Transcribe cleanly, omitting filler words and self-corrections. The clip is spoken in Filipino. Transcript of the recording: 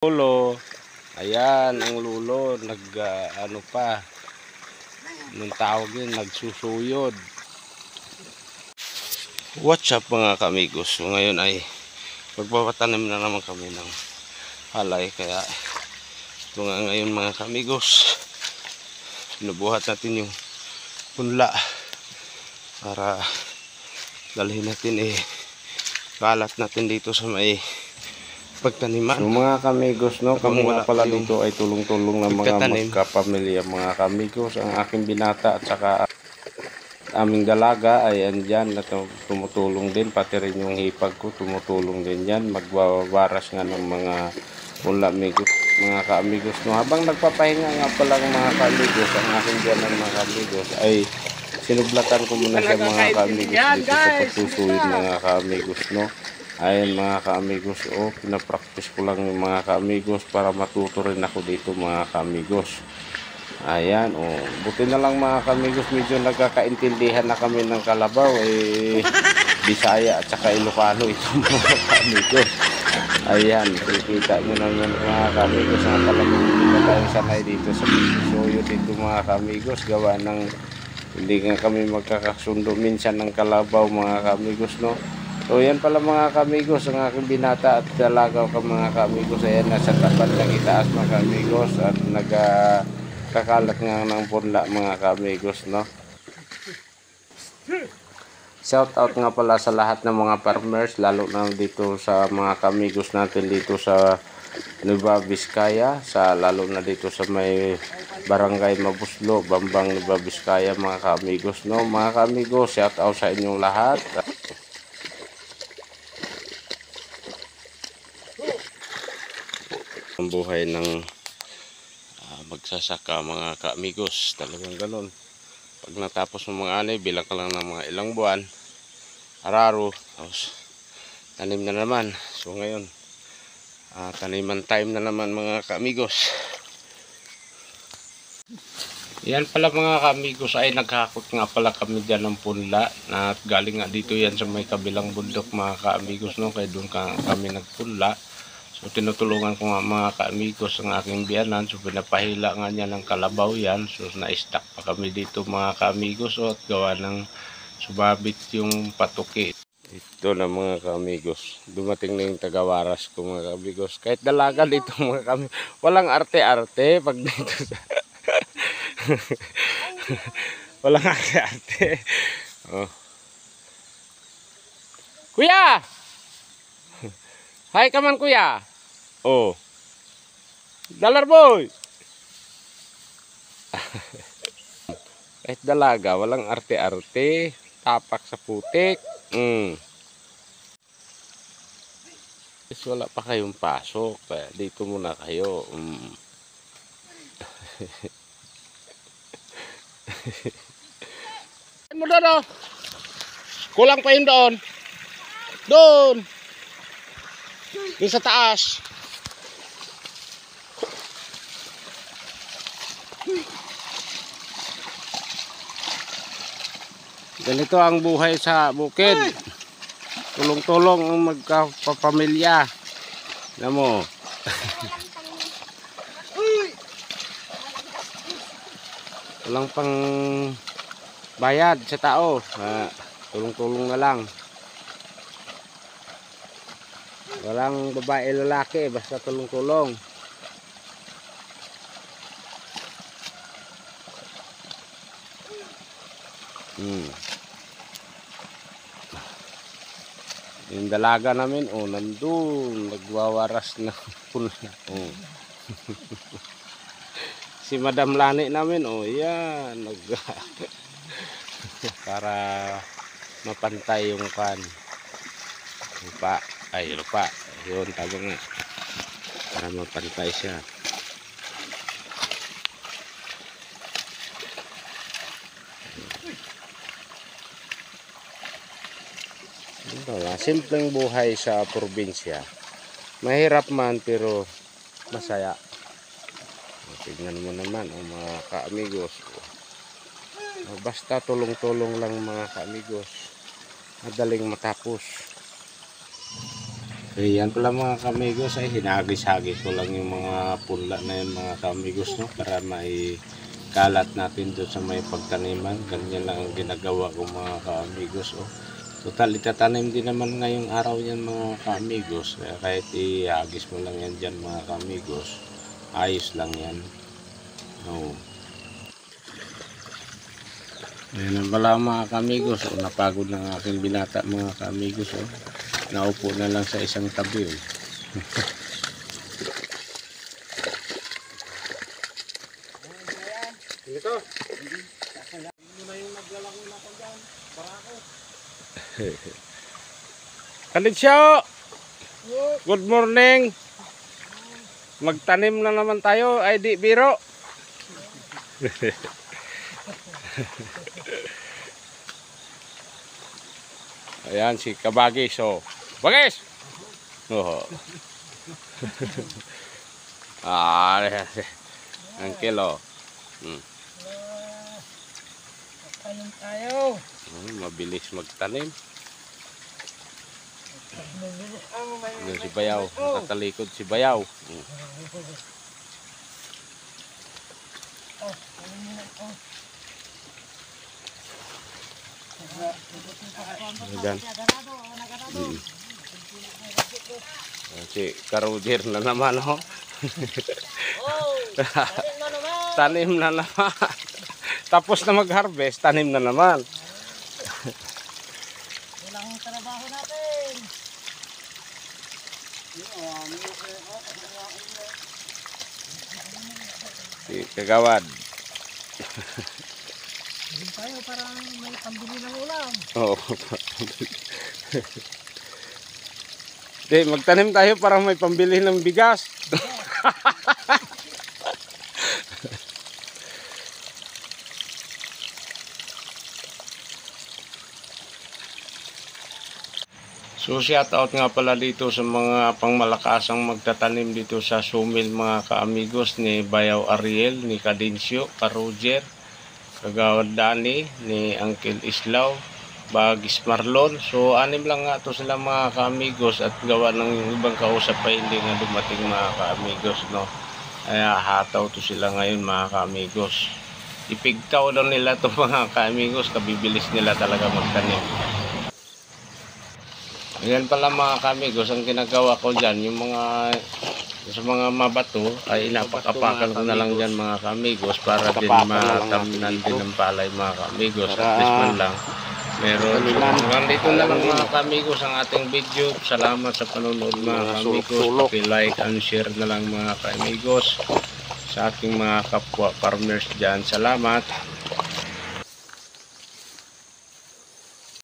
Lulo. Ayan, ang lulo. Ano pa. Anong tawag yun? Nagsusuyod. What's up mga kamigos? So, ngayon ay magpapatanim na naman kami ng halay. Kaya ito nga ngayon mga kamigos. Sinubuhat natin yung punla para dalhin natin kalat natin dito sa may pagtaniman. So mga kamigos, no, kami nga pala dito ay tulong-tulong ng mga magkapamilya mga kamigos. Ang aking binata at saka aming dalaga ay andyan na tumutulong din, pati rin yung hipag ko tumutulong din yan, magbabaras nga ng mga mula mga kaamigos, no. Habang nagpapahinga nga pala mga kaamigos, ang aking dyan ng mga kaamigos ay sinublatan ko muna siya mga kaamigos dito sa pagsusuyin mga kaamigos, no. Ayan mga kaamigos, pinapractice ko lang yung mga kaamigos para matuto rin ako dito mga kaamigos. Ayan, buti na lang mga kaamigos, medyo nagkakaintindihan na kami ng kalabaw, Bisaya at saka Ilocano ito mga kaamigos. Ayan, kikita nyo naman mga kaamigos, ang talagang hindi na tayo sanay dito sa pagsusuyo dito mga kaamigos, gawa ng hindi nga kami magkakasundo minsan ng kalabaw mga kaamigos, no. So yan pala mga kamigos, ang aking binata at dalaga ko mga kamigos. Ayan, nasa tapat ng itaas mga kamigos at nagkakalat nga ng punla mga kamigos, no. Shout out nga pala sa lahat ng mga farmers, lalo na dito sa mga kamigos natin dito sa Nueva Vizcaya, lalo na dito sa may Barangay Mabuslo, Bambang Nueva Vizcaya mga kamigos, no. Mga kamigos, shout out sa inyong lahat. Ang buhay ng magsasaka mga kaamigos, talagang ganun. Pag natapos mo mga anay, bilang ka lang ng mga ilang buwan, araro, tapos tanim na naman. So ngayon, taniman time na naman mga kaamigos. Yan pala mga kaamigos, ay naghakot nga pala kami dyan ng punla, na galing nga dito yan sa may kabilang bundok mga kaamigos, no. Kaya doon kami nagpunla. So tinutulungan ko nga mga kaamigos ang aking biyanan. So pinapahila nga niya ng kalabaw yan. So na-stack pa kami dito mga kaamigos, at gawa ng sumabit yung patuki. Ito na mga kaamigos, dumating na yung tagawaras ko mga kaamigos. Kahit dalaga dito mga kaamigos, walang arte-arte pag dito. Walang arte-arte. Kuya! Hi ka man kuya. Dalar boy. Kahit dalaga, walang arte-arte, tapak sa putik. Wala pa kayong pasok, kaya dito muna kayo. Mo doon, kulang pa yun doon. Doon sa taas. Ganito ang buhay sa bukid. Tulong-tulong ang magkapamilya. Alam mo. Walang pang bayad sa tao. Tulong-tulong na lang. Walang babae lalaki, basta tulong-tulong. Yung dalaga namin, nandun, nagwawaras na pula. Si Madam Lani namin, yan, para mapantay yung lupa. Lupa. Yun, tawag nga. Para mapantay siya. Simpleng buhay sa probinsya. Mahirap man pero masaya. Tignan mo naman mga kaamigos. Basta tulong-tulong lang mga kaamigos. Madaling matapos. Yan pala mga kamigos ay hinagis-hagis ko lang yung mga punla na yun mga kamigos, no? Para may kalat natin doon sa may pagtaniman. Ganyan lang ang ginagawa ko mga kamigos. Oh. Total itatanim din naman ngayong araw yan mga kamigos. Kaya kahit ihagis mo lang yan dyan mga kamigos, ayos lang yan. Oh. Ayan pala mga kamigos. Oh, napagod ng aking binata mga kamigos. Oh. Naupo na lang sa isang tabi. Oh. Ito. Muna yung naglalako na ko dyan. Para ako. Kalitsyo! Good morning! Magtanim na naman tayo. Ay di biro. Ayan si Kabagis. So, Bagis! Oh. Ang kilo. Tanim tayo. Mabilis magtanim. Doon si May Bayaw. Nakatalikod si Bayaw. Diyan. Si Karudir na naman, ho. Tanim na naman. Tapos na mag-harvest, tanim na naman. Walang trabaho natin. Si Kagawad. Hindi tayo para may pambili ng ulam. Oo. Magtanim tayo para may pambili ng bigas. So shout out nga pala dito sa mga pangmalakasang magtatanim dito sa sumil mga kaamigos ni Bayaw Ariel, ni Kadensyo, Karoger, Kagawad Dani, ni Uncle Islaw, Bagis Marlon. So anim lang nga to sila mga kaamigos at gawa ng ibang kausap pa hindi nga dumating mga kaamigos, no. Kaya hataw to sila ngayon mga kaamigos. Ipigtaw daw nila to mga kaamigos, kabibilis nila talaga magtanim. Ayan pala mga kamigos, ang ginagawa ko dyan, yung mga sa mga mabato ay inapakapakan ko na lang dyan mga kamigos para din matamnan din ng palay mga kamigos. At least man lang meron. Hanggang dito na lang mga kamigos ang ating video. Salamat sa panonood mga kamigos. Paki-like and share na lang mga kamigos sa ating mga kapwa farmers dyan. Salamat.